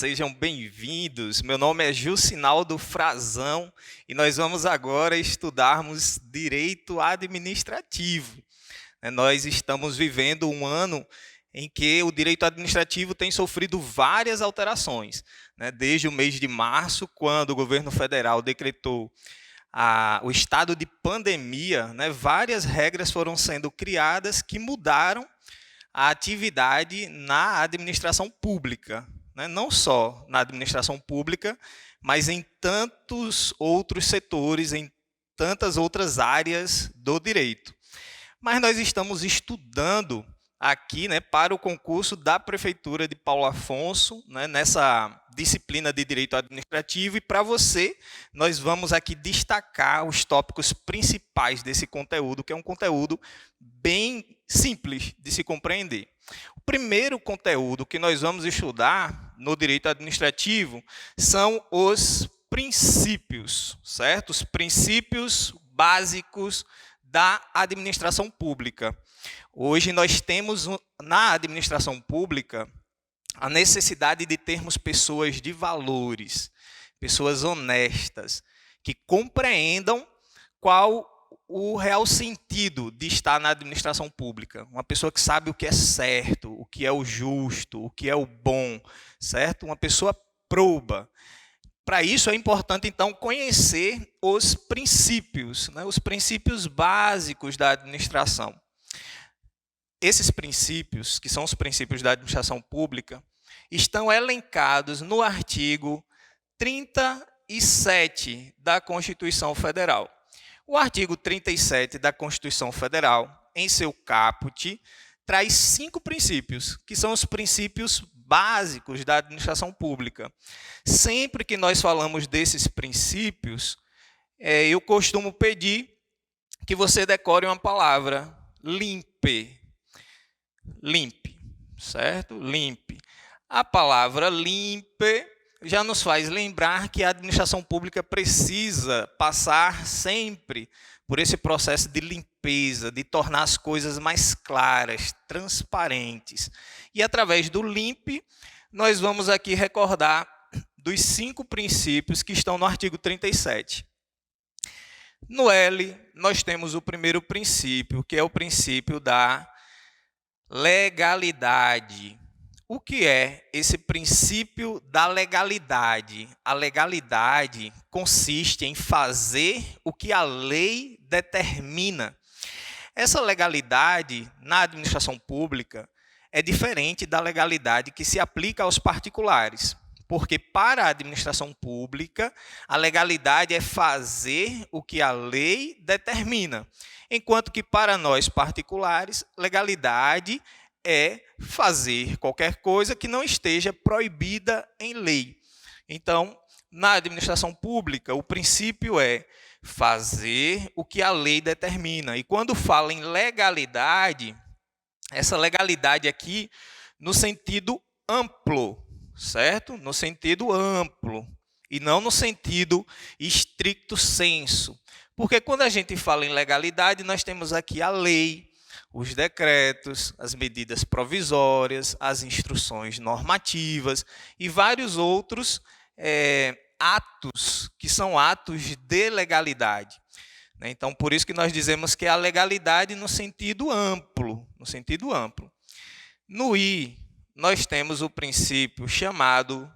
sejam bem-vindos. Meu nome é Jusinaldo Frazão e nós vamos agora estudarmos Direito Administrativo. Nós estamos vivendo um ano em que o direito administrativo tem sofrido várias alterações. Desde o mês de março, quando o governo federal decretou o estado de pandemia, várias regras foram sendo criadas que mudaram a atividade na administração pública, não só na administração pública, mas em tantos outros setores, em tantas outras áreas do direito. Mas nós estamos estudando aqui para o concurso da Prefeitura de Paulo Afonso, nessa disciplina de Direito Administrativo, e para você, nós vamos aqui destacar os tópicos principais desse conteúdo, que é um conteúdo bem simples de se compreender. O primeiro conteúdo que nós vamos estudar no Direito Administrativo são os princípios, certo? Os princípios básicos da administração pública. Hoje nós temos na administração pública a necessidade de termos pessoas de valores, pessoas honestas, que compreendam qual o real sentido de estar na administração pública. Uma pessoa que sabe o que é certo, o que é o justo, o que é o bom, certo? Uma pessoa proba. Para isso é importante, então, conhecer os princípios básicos da administração. Esses princípios, que são os princípios da administração pública, estão elencados no artigo 37 da Constituição Federal. O artigo 37 da Constituição Federal, em seu caput, traz 5 princípios, que são os princípios básicos da administração pública. Sempre que nós falamos desses princípios, eu costumo pedir que você decore uma palavra, limpe. Limpe, certo? Limpe. A palavra limpe já nos faz lembrar que a administração pública precisa passar sempre por esse processo de limpeza, de tornar as coisas mais claras, transparentes. E através do limpe, nós vamos aqui recordar dos 5 princípios que estão no artigo 37. No L, nós temos o primeiro princípio, que é o princípio da legalidade. O que é esse princípio da legalidade? A legalidade consiste em fazer o que a lei determina. Essa legalidade na administração pública é diferente da legalidade que se aplica aos particulares, porque para a administração pública, a legalidade é fazer o que a lei determina, enquanto que para nós particulares, legalidade é fazer qualquer coisa que não esteja proibida em lei. Então, na administração pública, o princípio é fazer o que a lei determina. E quando fala em legalidade, essa legalidade aqui no sentido amplo, certo? No sentido amplo, e não no sentido estricto sensu. Porque quando a gente fala em legalidade, nós temos aqui a lei, os decretos, as medidas provisórias, as instruções normativas e vários outros atos, que são atos de legalidade. Então, por isso que nós dizemos que é a legalidade no sentido amplo. No I, nós temos o princípio chamado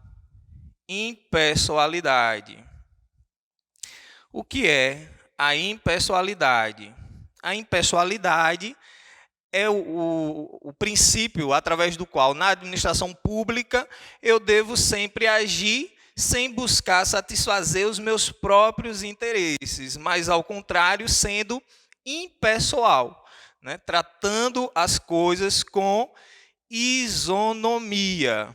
impessoalidade. O que é a impessoalidade? A impessoalidade é o princípio através do qual, na administração pública, eu devo sempre agir sem buscar satisfazer os meus próprios interesses, mas, ao contrário, sendo impessoal, tratando as coisas com isonomia.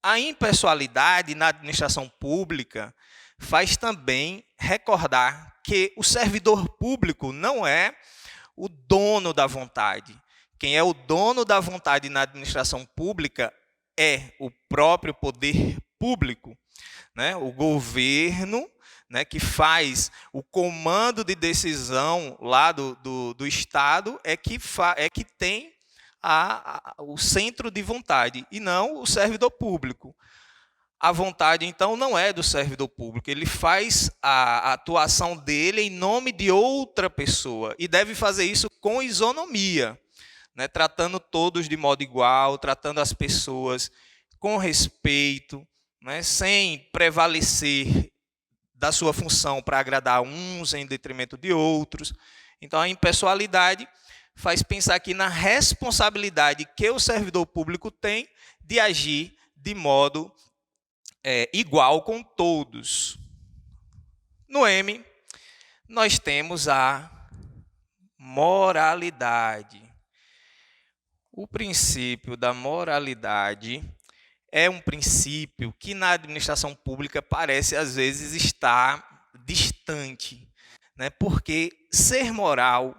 A impessoalidade na administração pública faz também recordar que o servidor público não é o dono da vontade. Quem é o dono da vontade na administração pública é o próprio poder público, o governo, que faz o comando de decisão lá do Estado, é que tem o centro de vontade, e não o servidor público. A vontade, então, não é do servidor público. Ele faz a atuação dele em nome de outra pessoa e deve fazer isso com isonomia, né? Tratando todos de modo igual, tratando as pessoas com respeito, né? Sem prevalecer da sua função para agradar uns em detrimento de outros. Então, a impessoalidade faz pensar aqui na responsabilidade que o servidor público tem de agir de modo igual com todos. No M, nós temos a moralidade. O princípio da moralidade é um princípio que na administração pública parece às vezes estar distante, né? Porque ser moral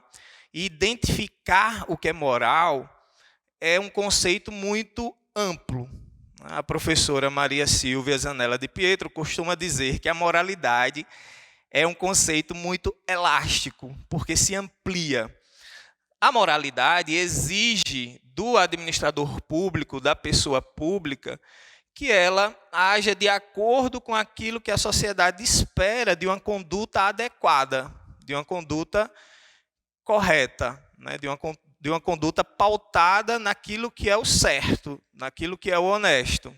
e identificar o que é moral é um conceito muito amplo. A professora Maria Silvia Zanella de Pietro costuma dizer que a moralidade é um conceito muito elástico, porque se amplia. A moralidade exige do administrador público, da pessoa pública, que ela haja de acordo com aquilo que a sociedade espera de uma conduta adequada, de uma conduta correta, né? De uma conduta pautada naquilo que é o certo, naquilo que é o honesto.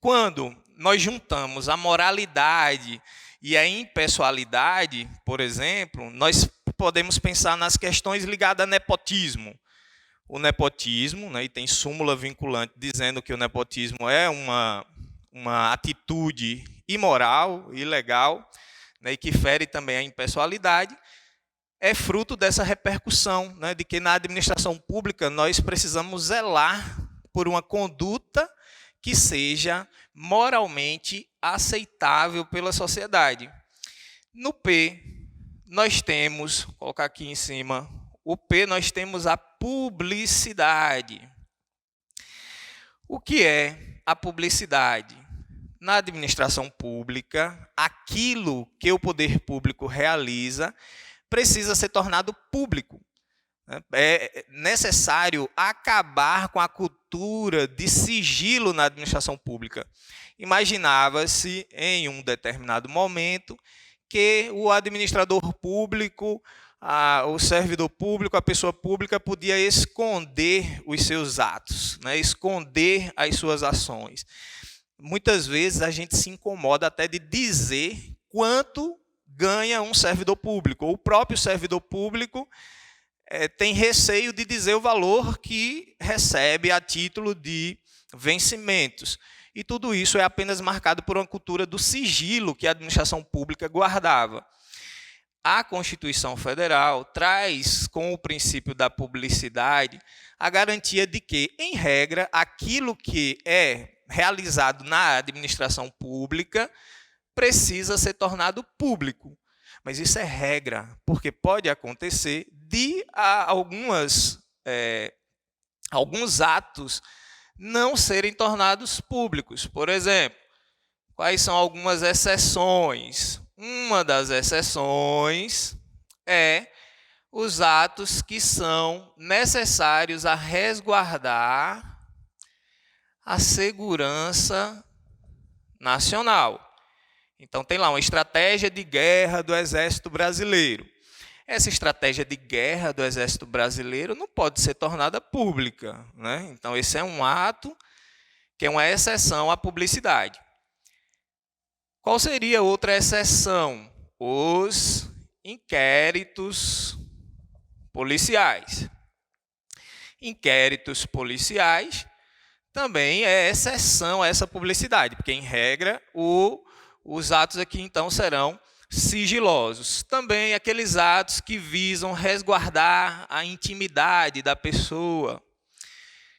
Quando nós juntamos a moralidade e a impessoalidade, por exemplo, nós podemos pensar nas questões ligadas a nepotismo. O nepotismo, né, e tem súmula vinculante dizendo que o nepotismo é uma atitude imoral, ilegal, né, e que fere também a impessoalidade, é fruto dessa repercussão, né, de que na administração pública nós precisamos zelar por uma conduta que seja moralmente aceitável pela sociedade. No P, nós temos, vou colocar aqui em cima, o P, nós temos a publicidade. O que é a publicidade? Na administração pública, aquilo que o poder público realiza precisa ser tornado público. É necessário acabar com a cultura de sigilo na administração pública. Imaginava-se, em um determinado momento, que o administrador público, o servidor público, a pessoa pública podia esconder os seus atos, né? Esconder as suas ações. Muitas vezes a gente se incomoda até de dizer quanto ganha um servidor público, ou o próprio servidor público tem receio de dizer o valor que recebe a título de vencimentos. E tudo isso é apenas marcado por uma cultura do sigilo que a administração pública guardava. A Constituição Federal traz, com o princípio da publicidade, a garantia de que, em regra, aquilo que é realizado na administração pública precisa ser tornado público. Mas isso é regra, porque pode acontecer de alguns atos não serem tornados públicos. Por exemplo, quais são algumas exceções? Uma das exceções é os atos que são necessários a resguardar a segurança nacional. Então, tem lá uma estratégia de guerra do Exército Brasileiro. Essa estratégia de guerra do Exército Brasileiro não pode ser tornada pública, né? Então, esse é um ato que é uma exceção à publicidade. Qual seria outra exceção? Os inquéritos policiais. Inquéritos policiais também é exceção a essa publicidade, porque, em regra, os atos aqui, então, serão sigilosos. Também aqueles atos que visam resguardar a intimidade da pessoa.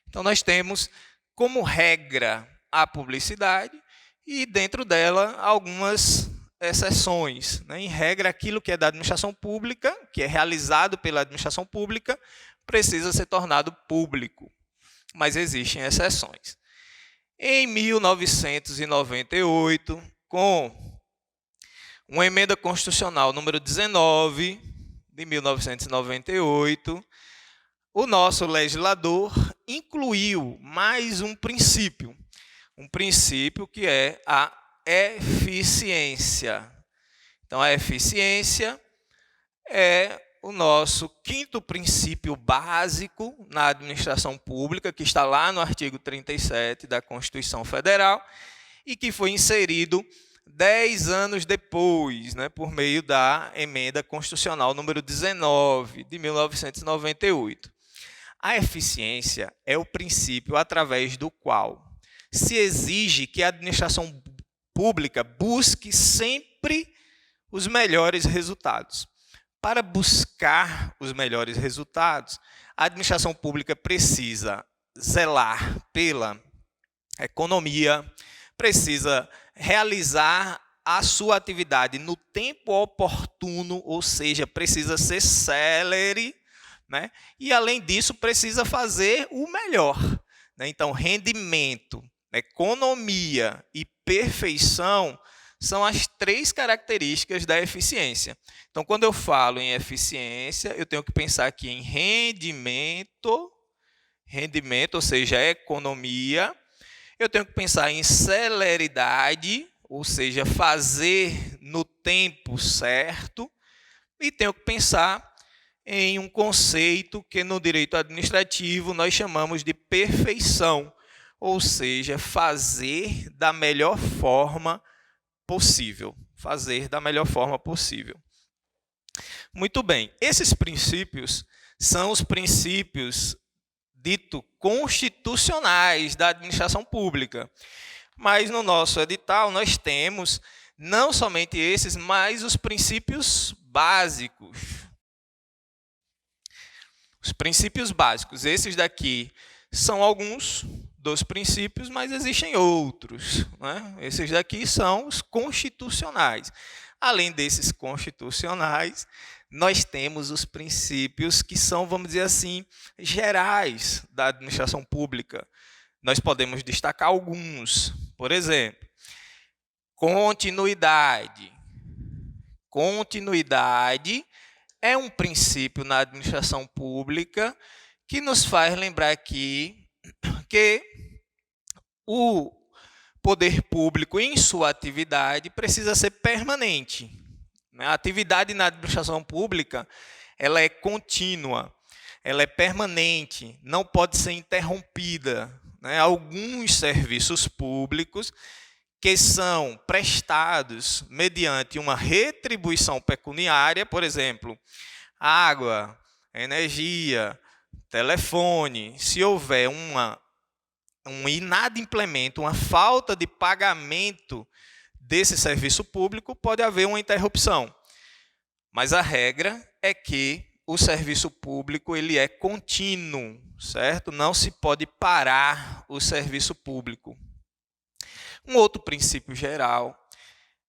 Então, nós temos, como regra, a publicidade e, dentro dela, algumas exceções. Em regra, aquilo que é da administração pública, que é realizado pela administração pública, precisa ser tornado público. Mas existem exceções. Em 1998, com uma emenda constitucional número 19, de 1998, o nosso legislador incluiu mais um princípio. um princípio que é a eficiência. Então, a eficiência é o nosso quinto princípio básico na administração pública, que está lá no artigo 37 da Constituição Federal e que foi inserido 10 anos depois, por meio da Emenda Constitucional número 19, de 1998. A eficiência é o princípio através do qual se exige que a administração pública busque sempre os melhores resultados. Para buscar os melhores resultados, a administração pública precisa zelar pela economia, precisa realizar a sua atividade no tempo oportuno, ou seja, precisa ser célere, e, além disso, precisa fazer o melhor. Então, rendimento, economia e perfeição são as três características da eficiência. Então, quando eu falo em eficiência, eu tenho que pensar aqui em rendimento, ou seja, economia. Eu tenho que pensar em celeridade, ou seja, fazer no tempo certo. E tenho que pensar em um conceito que no direito administrativo nós chamamos de perfeição, ou seja, fazer da melhor forma possível. Fazer da melhor forma possível. Muito bem, esses princípios são os princípios dito constitucionais da administração pública. Mas no nosso edital nós temos não somente esses, mas os princípios básicos. Os princípios básicos, esses daqui são alguns dos princípios, mas existem outros. Esses daqui são os constitucionais. Além desses constitucionais, nós temos os princípios que são, vamos dizer assim, gerais da administração pública. Nós podemos destacar alguns. Por exemplo, continuidade. Continuidade é um princípio na administração pública que nos faz lembrar aqui que o poder público, em sua atividade, precisa ser permanente. A atividade na administração pública ela é contínua, ela é permanente, não pode ser interrompida. Alguns serviços públicos que são prestados mediante uma retribuição pecuniária, por exemplo, água, energia, telefone, se houver um inadimplemento, uma falta de pagamento desse serviço público, pode haver uma interrupção. Mas a regra é que o serviço público ele é contínuo, certo? Não se pode parar o serviço público. Um outro princípio geral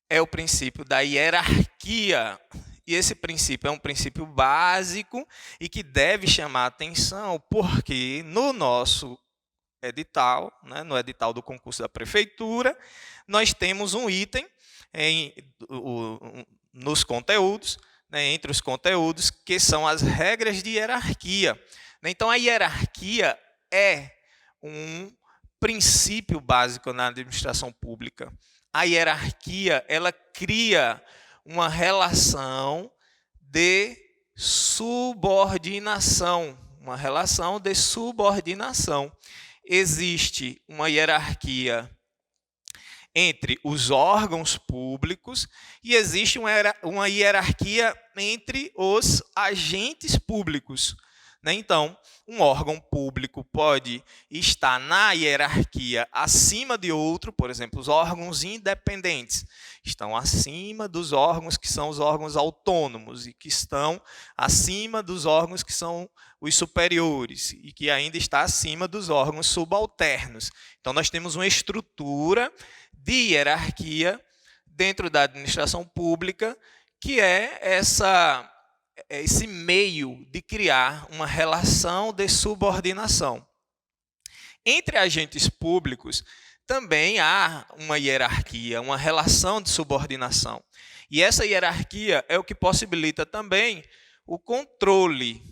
é o princípio da hierarquia. E esse princípio é um princípio básico e que deve chamar a atenção, porque no nosso edital, no edital do concurso da prefeitura, nós temos um item nos conteúdos, entre os conteúdos, que são as regras de hierarquia. Então, a hierarquia é um princípio básico na administração pública. A hierarquia, ela cria uma relação de subordinação, Existe uma hierarquia entre os órgãos públicos e existe uma hierarquia entre os agentes públicos. Então, um órgão público pode estar na hierarquia acima de outro, por exemplo, os órgãos independentes estão acima dos órgãos que são os órgãos autônomos e que estão acima dos órgãos que são os superiores e que ainda está acima dos órgãos subalternos. Então, nós temos uma estrutura de hierarquia dentro da administração pública que é esse meio de criar uma relação de subordinação. Entre agentes públicos, também há uma hierarquia, uma relação de subordinação. E essa hierarquia é o que possibilita também o controle.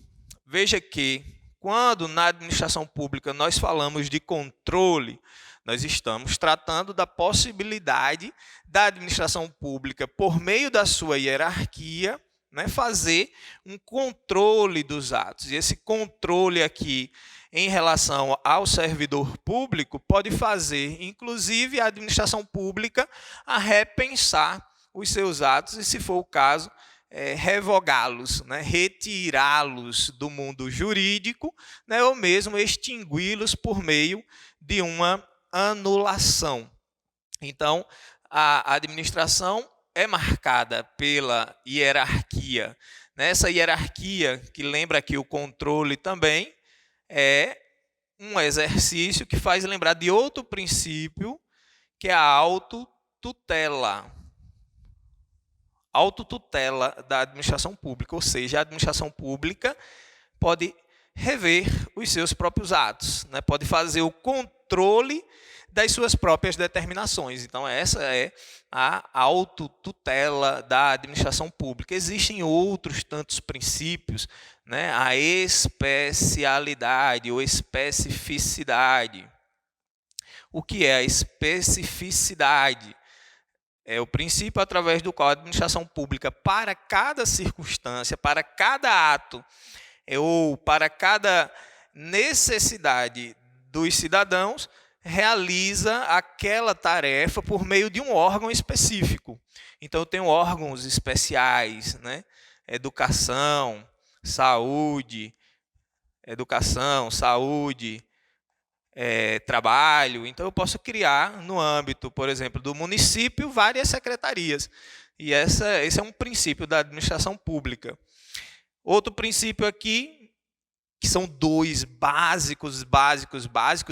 Veja que, quando na administração pública nós falamos de controle, Nós estamos tratando da possibilidade da administração pública, por meio da sua hierarquia, né, fazer um controle dos atos. E esse controle aqui, em relação ao servidor público, pode fazer, inclusive, a administração pública a repensar os seus atos e, se for o caso, revogá-los, né, retirá-los do mundo jurídico, né, ou mesmo extingui-los por meio de uma anulação. Então, a administração é marcada pela hierarquia. Nessa hierarquia, que lembra aqui o controle também, é um exercício que faz lembrar de outro princípio, que é a autotutela. Autotutela da administração pública, ou seja, a administração pública pode rever os seus próprios atos, né? Pode fazer o controle das suas próprias determinações. Então, essa é a autotutela da administração pública. Existem outros tantos princípios, né? A especialidade ou especificidade. O que é a especificidade? É o princípio através do qual a administração pública, para cada circunstância, para cada ato, ou para cada necessidade dos cidadãos, realiza aquela tarefa por meio de um órgão específico. Então, eu tenho órgãos especiais, né? Educação, saúde, trabalho. Então, eu posso criar, no âmbito, por exemplo, do município, várias secretarias. E esse é um princípio da administração pública. Outro princípio aqui, que são dois básicos,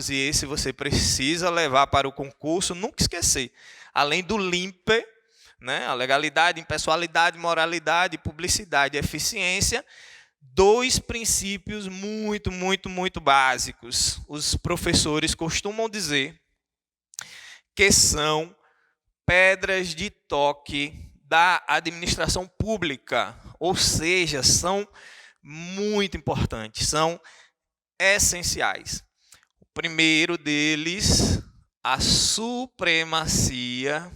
e esse você precisa levar para o concurso, nunca esquecer. Além do LIMPE, né, a legalidade, impessoalidade, moralidade, publicidade e eficiência, dois princípios muito básicos. Os professores costumam dizer que são pedras de toque da administração pública, ou seja, são muito importantes, são essenciais. O primeiro deles, a supremacia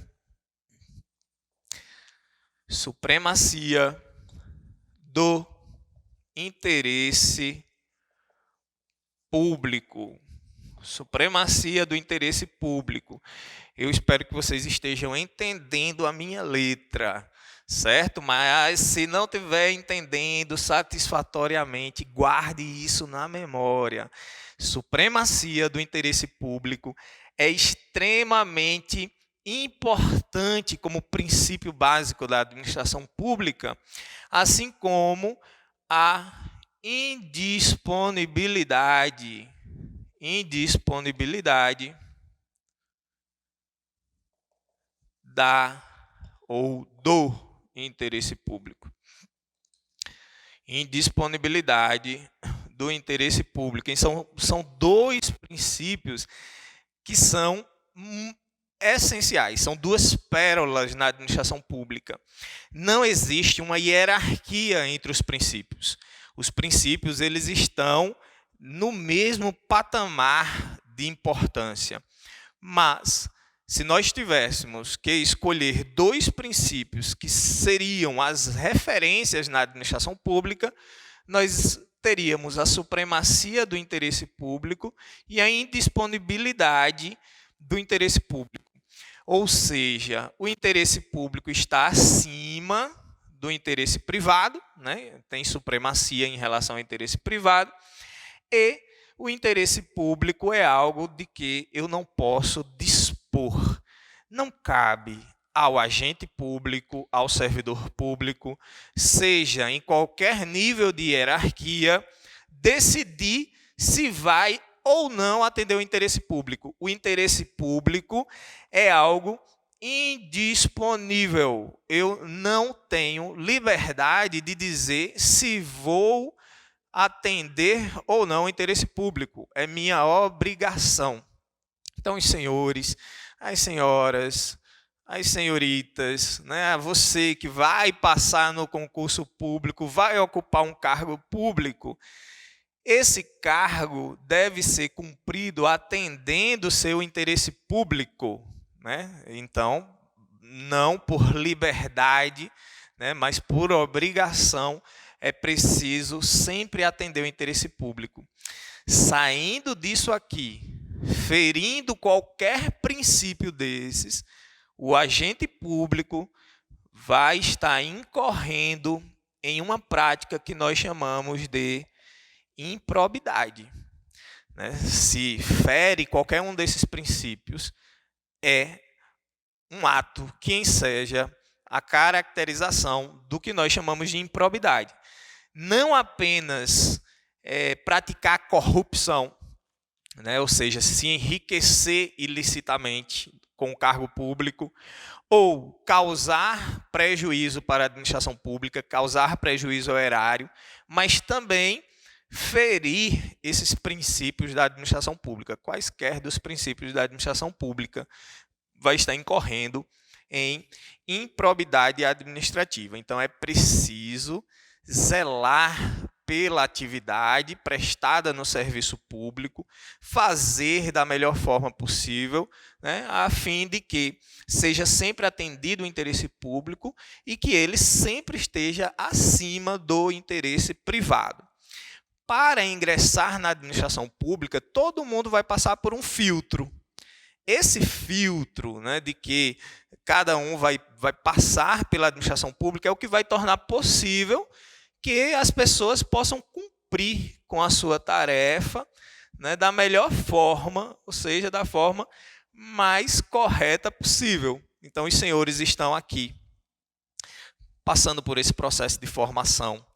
do interesse público. Supremacia do interesse público. Eu espero que vocês estejam entendendo a minha letra, certo? Mas se não estiver entendendo satisfatoriamente, guarde isso na memória. Supremacia do interesse público é extremamente importante como princípio básico da administração pública, assim como a indisponibilidade do interesse público. Indisponibilidade do interesse público. São dois princípios que são essenciais, são duas pérolas na administração pública. Não existe uma hierarquia entre os princípios. Os princípios, eles estão no mesmo patamar de importância. Mas, se nós tivéssemos que escolher dois princípios que seriam as referências na administração pública, nós teríamos a supremacia do interesse público e a indisponibilidade do interesse público. Ou seja, o interesse público está acima do interesse privado, né? Tem supremacia em relação ao interesse privado, e o interesse público é algo de que eu não posso dispor. Não cabe ao agente público, ao servidor público, seja em qualquer nível de hierarquia, decidir se vai ou não atender o interesse público. O interesse público é algo indisponível. Eu não tenho liberdade de dizer se vou atender ou não o interesse público. É minha obrigação. Então, os senhores, as senhoras, as senhoritas, né, você que vai passar no concurso público, vai ocupar um cargo público, Esse cargo deve ser cumprido atendendo seu interesse público, né? Então, não por liberdade, né, mas por obrigação, é preciso sempre atender o interesse público. Saindo disso aqui, ferindo qualquer princípio desses, o agente público vai estar incorrendo em uma prática que nós chamamos de improbidade. Né? Se fere qualquer um desses princípios, é um ato que enseja a caracterização do que nós chamamos de improbidade. Não apenas praticar corrupção, né? Ou seja, se enriquecer ilicitamente com o cargo público, ou causar prejuízo para a administração pública, causar prejuízo ao erário, mas também ferir esses princípios da administração pública. Quaisquer dos princípios da administração pública vai estar incorrendo em improbidade administrativa. Então, é preciso zelar pela atividade prestada no serviço público, fazer da melhor forma possível, né, a fim de que seja sempre atendido o interesse público e que ele sempre esteja acima do interesse privado. Para ingressar na administração pública, todo mundo vai passar por um filtro. Esse filtro, né, de que cada um vai passar pela administração pública é o que vai tornar possível que as pessoas possam cumprir com a sua tarefa, né, da melhor forma, ou seja, da forma mais correta possível. Então, os senhores estão aqui, passando por esse processo de formação.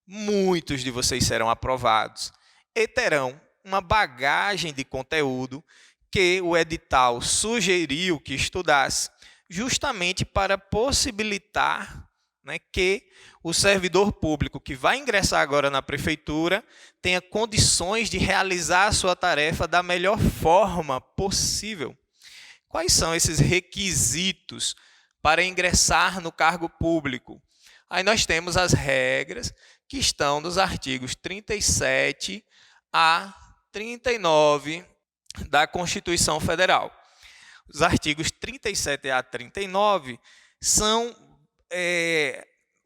Muitos de vocês serão aprovados e terão uma bagagem de conteúdo que o edital sugeriu que estudasse, justamente para possibilitar, né, que o servidor público que vai ingressar agora na prefeitura tenha condições de realizar a sua tarefa da melhor forma possível. Quais são esses requisitos para ingressar no cargo público? Aí nós temos as regras que estão nos artigos 37 a 39 da Constituição Federal. Os artigos 37 a 39 são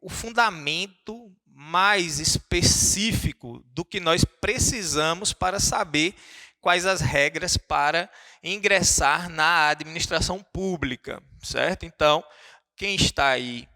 o fundamento mais específico do que nós precisamos para saber quais as regras para ingressar na administração pública, certo? Então, quem está aí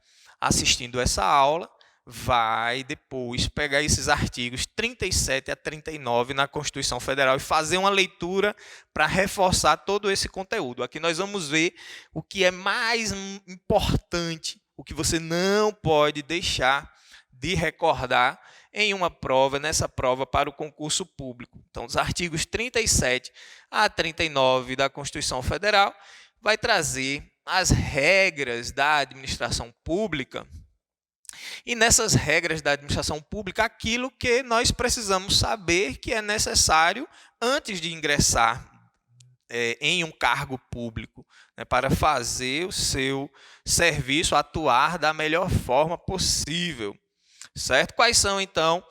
assistindo essa aula vai depois pegar esses artigos 37 a 39 na Constituição Federal e fazer uma leitura para reforçar todo esse conteúdo. Aqui nós vamos ver o que é mais importante, o que você não pode deixar de recordar em uma prova, nessa prova para o concurso público. Então, os artigos 37 a 39 da Constituição Federal vai trazer as regras da administração pública. E nessas regras da administração pública, aquilo que nós precisamos saber que é necessário antes de ingressar em um cargo público, né, para fazer o seu serviço atuar da melhor forma possível. Certo? Quais são, então,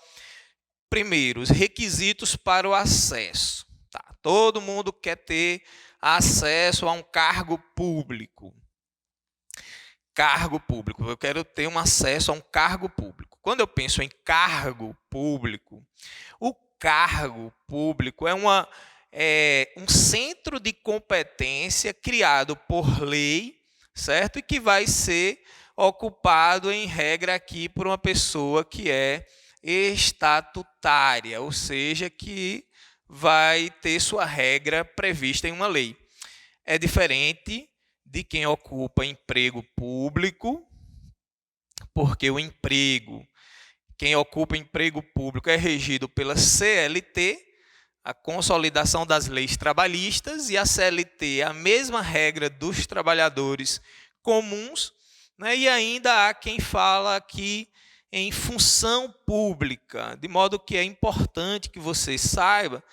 primeiro, os requisitos para o acesso? Tá, todo mundo quer ter acesso a um cargo público. Cargo público, eu quero ter um acesso a um cargo público. Quando eu penso em cargo público, o cargo público é um centro de competência criado por lei, certo? E que vai ser ocupado, em regra, aqui por uma pessoa que é estatutária, ou seja, que vai ter sua regra prevista em uma lei. É diferente de quem ocupa emprego público, porque quem ocupa emprego público é regido pela CLT, a Consolidação das Leis Trabalhistas, e a CLT é a mesma regra dos trabalhadores comuns, né? E ainda há quem fala aqui em função pública, de modo que é importante que você saiba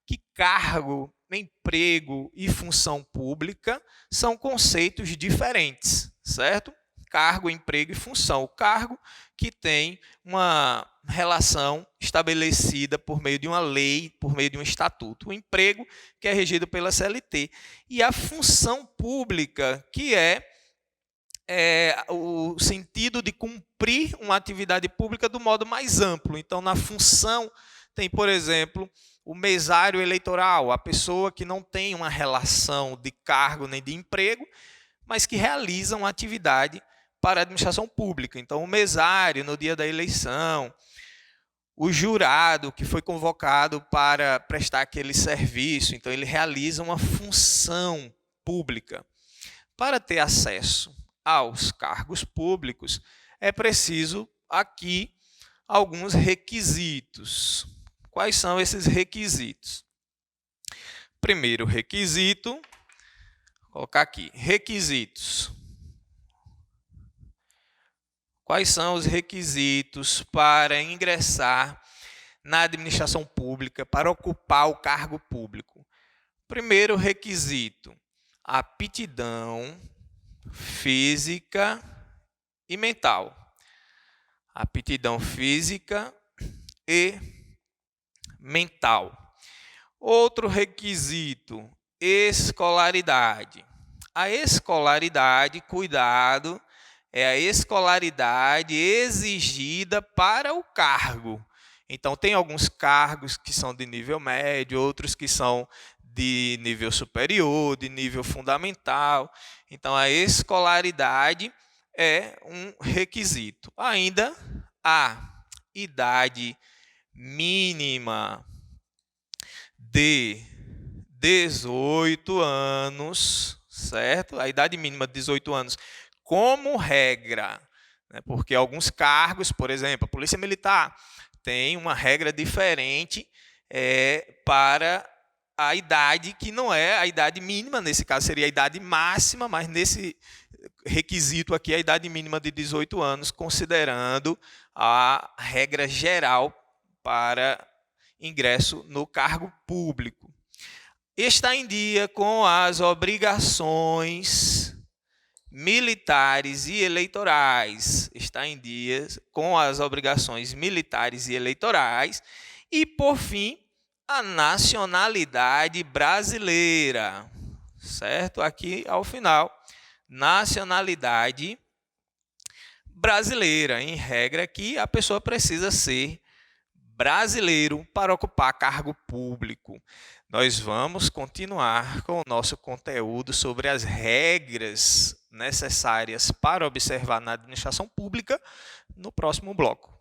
que cargo, emprego e função pública são conceitos diferentes, certo? cargo, emprego e função. O cargo que tem uma relação estabelecida por meio de uma lei, por meio de um estatuto. O emprego, que é regido pela CLT. E a função pública, que é o sentido de cumprir uma atividade pública do modo mais amplo. Então, na função, tem, por exemplo, o mesário eleitoral, a pessoa que não tem uma relação de cargo nem de emprego, mas que realiza uma atividade para a administração pública. Então, o mesário, no dia da eleição, o jurado, que foi convocado para prestar aquele serviço, então ele realiza uma função pública. Para ter acesso aos cargos públicos, é preciso aqui alguns requisitos. Quais são esses requisitos? Primeiro requisito, vou colocar aqui, requisitos. Quais são os requisitos para ingressar na administração pública, para ocupar o cargo público? Primeiro requisito, aptidão física e mental. Aptidão física e mental. Outro requisito, escolaridade. A escolaridade, cuidado, é a escolaridade exigida para o cargo. Então, tem alguns cargos que são de nível médio, outros que são de nível superior, de nível fundamental. Então, a escolaridade é um requisito. Ainda a idade mínima de 18 anos, certo? A idade mínima de 18 anos como regra, né? Porque alguns cargos, por exemplo, a Polícia Militar, tem uma regra diferente para a idade que não é a idade mínima, nesse caso seria a idade máxima, mas nesse requisito aqui a idade mínima de 18 anos, considerando a regra geral para ingresso no cargo público. Está em dia com as obrigações militares e eleitorais. Está em dia com as obrigações militares e eleitorais. E, por fim, a nacionalidade brasileira. Certo? Aqui, ao final, nacionalidade brasileira. Em regra, que a pessoa precisa ser brasileiro para ocupar cargo público. Nós vamos continuar com o nosso conteúdo sobre as regras necessárias para observar na administração pública no próximo bloco.